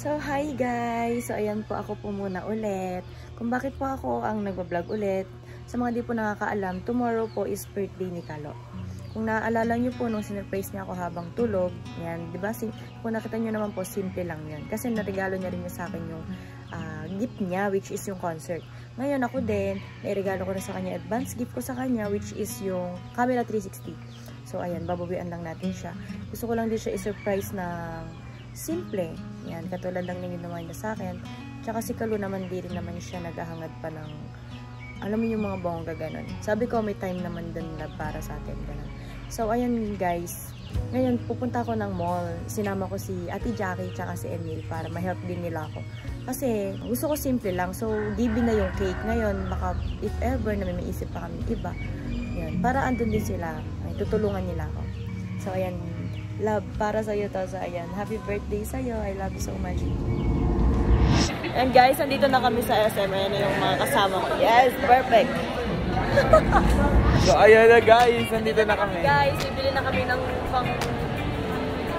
So, hi guys! So, ayan po ako po muna ulit. Kung bakit po ako ang nagbablog ulit, sa mga di po nakakaalam, tomorrow po is birthday ni Kalo. Kung naaalala nyo po nung sinurprise niya ako habang tulog, yan, di ba? Kung nakita nyo naman po, simple lang yan. Kasi naregalo niya rin niya sa akin yung gift niya, which is yung concert. Ngayon ako din, nairegalo ko na sa kanya, advance gift ko sa kanya, which is yung camera 360. So, ayan, babawian lang natin siya. Gusto ko lang din siya i-surprise na simple. Yan, katulad lang ng ginawa niya sa akin. Tsaka si Kalo naman, di rin naman siya naghahangad pa ng, alam mo yung mga bongga ganon. Sabi ko, may time naman din na para sa atin, ganon. So, ayan guys. Ngayon, pupunta ako ng mall. Sinama ko si Ate Jackie tsaka si Emil para ma-help din nila ako. Kasi, gusto ko simple lang. So, given na yung cake. Ngayon, baka if ever na may maisip pa kami iba. Yan, para andun din sila. Ay, tutulungan nila ako. So, ayan. Love, para sa'yo to. So, ayan. Happy birthday sa'yo. I love you so much. And guys, andito na kami sa SM. Ayan na yung mga kasama ko. Yes, perfect. So, ayan na guys. Andito na kami. Guys, bibili na kami ng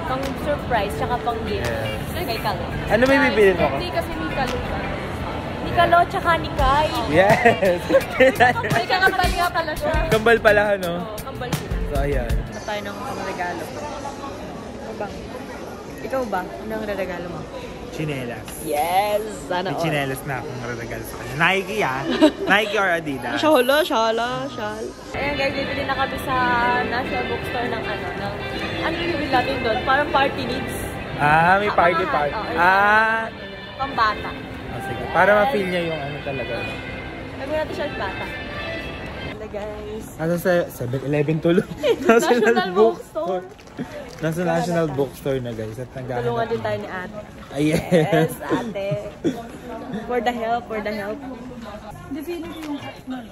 pang surprise tsaka pang gift. Yes. Kay Kalo. Ano may bibili mo ko? Hindi kasi ni Kalo. Ni Kalo tsaka ni Kai. Yes. May kambal nga pala siya. Kambal pala, no? Oo, kambal sila. So, ayan. Ito tayo ng regalo. Ikaw ba? Anong regalo mo? Chinelas. Yes! Sana all. May chinelas na akong regalo sa kanya. Nike Nike or Adidas? Shala. Ayan guys, bibili na kami sa National Bookstore ng ano yung bibili natin doon? Parang party needs. May party. Pambata. Sige. Para ma-feel niya yung ano talaga. Nagawin natin siya bata. Hello guys. Nasa sa 7-Eleven tuloy. National Bookstore. Nasa National Bookstore na guys. At tulungan din tayo ni ate. Yes, ate. For the help. Defino ko yung cut mo, no?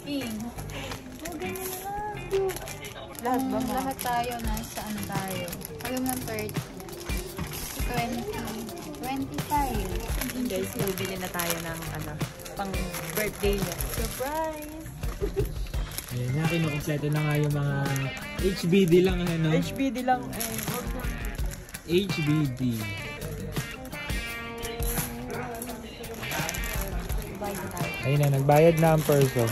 Ping. Lahat ba? Lahat tayo nasa ano tayo. Hanggang ng 30. 25. Guys, bibili na tayo ng pang birthday niya. Surprise! Ayan na, kinukumpleto na nga yung mga HBD lang, ano? HBD lang. HBD. Ayun na, nagbayad na ang person.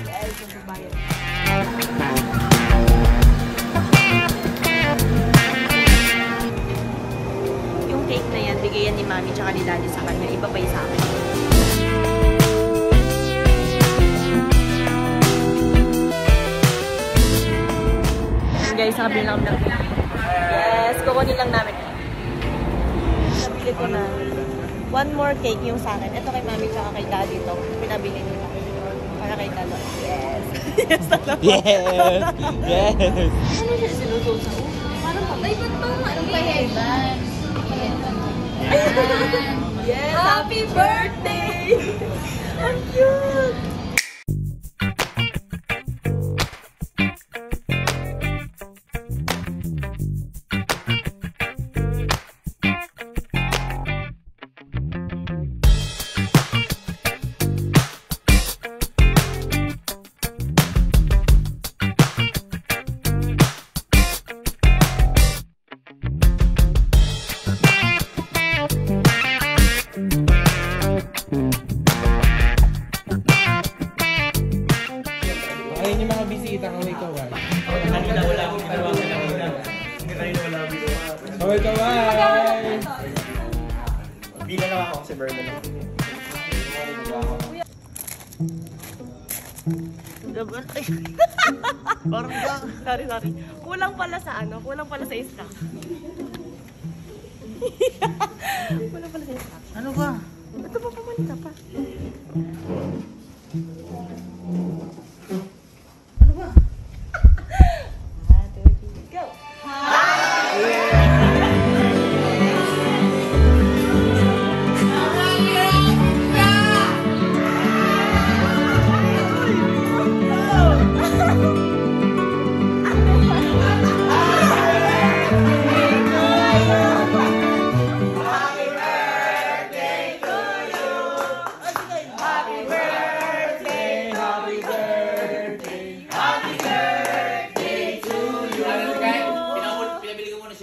Yung cake na yan, bigay yan ni Mami tsaka ni Daddy sa kanya. Iba pa yung sa akin. Guys, nakabili na kami ng cake. Yes, kukunin lang namin. Nabili ko na. One more cake yung sa akin. Ito kay Mami tsaka kay Daddy to. Pinabili nila. Para kay Kalo. Yes. Yes, talaga. Yes. Ano siya sinususa? Parang patay ba ito? Anong paheban? Yes! Happy birthday! Ang cute! Ayun yung mga bisita, kaway-kaway. Kanina wala akong kaway-kaway! Bila lang ako si Berna lang. Parang ba? Sorry. Kulang pala sa isa. Kulang pala sa isa. Ano ba? Ito pa pumunta pa. Happy birthday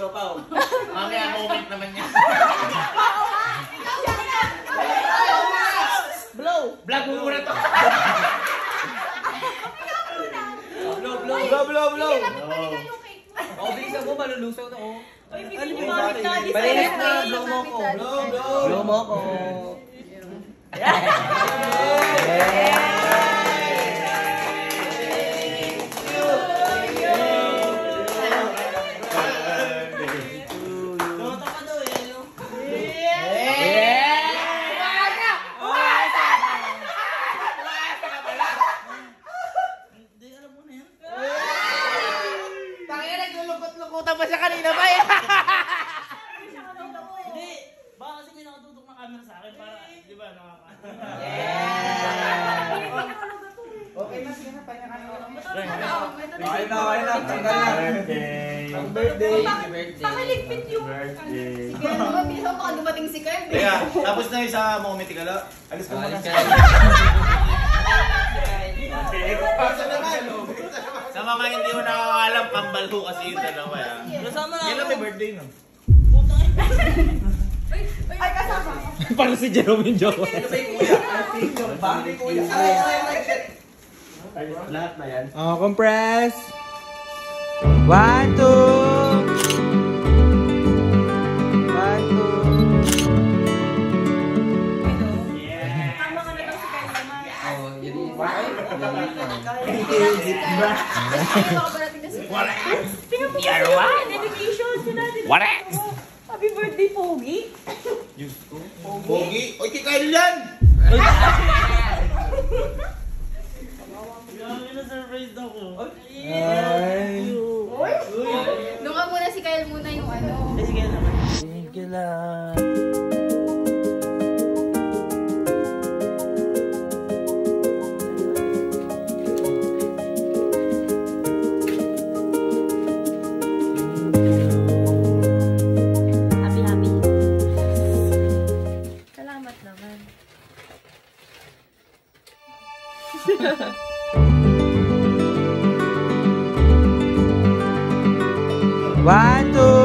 siopaw. Mamaya moment naman niya. Blow! Vlog mo muna to. Blow! Oh, bilisan mo, malulusaw na oh. Palinis na, blow mo ko. Blow mo ko. Naglulukot-lukutan pa siya kanina ba eh? Hindi, baka kasi may nakatutok na camera sa akin para, di ba, nakaka... Okay na, sige na, pahinga ka na. Okay na. Birthday. Ang birthday. Pakiligpit yung... Birthday. Sige, mabilis ako baka dumating si Kyle. Teka, tapos na yung sa moment tikala. Alis ko muna. Sa mga hindi mo nakakalam, kambal ko kasi yung dalawa. Kasama na Yan lang may birthday no? Ay, kasama. Parang si Jerome yung joke. Lahat na yan. Oh, compress. 1, 2. 1, 2. Tama ka na daw si Kyle naman. Dedication sila. Happy birthday, Pogi. Pogi? Oy, kikain yan! na-surprise ako. Doon ka muna si Kyle muna yung ano. Sige naman. Sige lang. Happy. Salamat naman. One, two.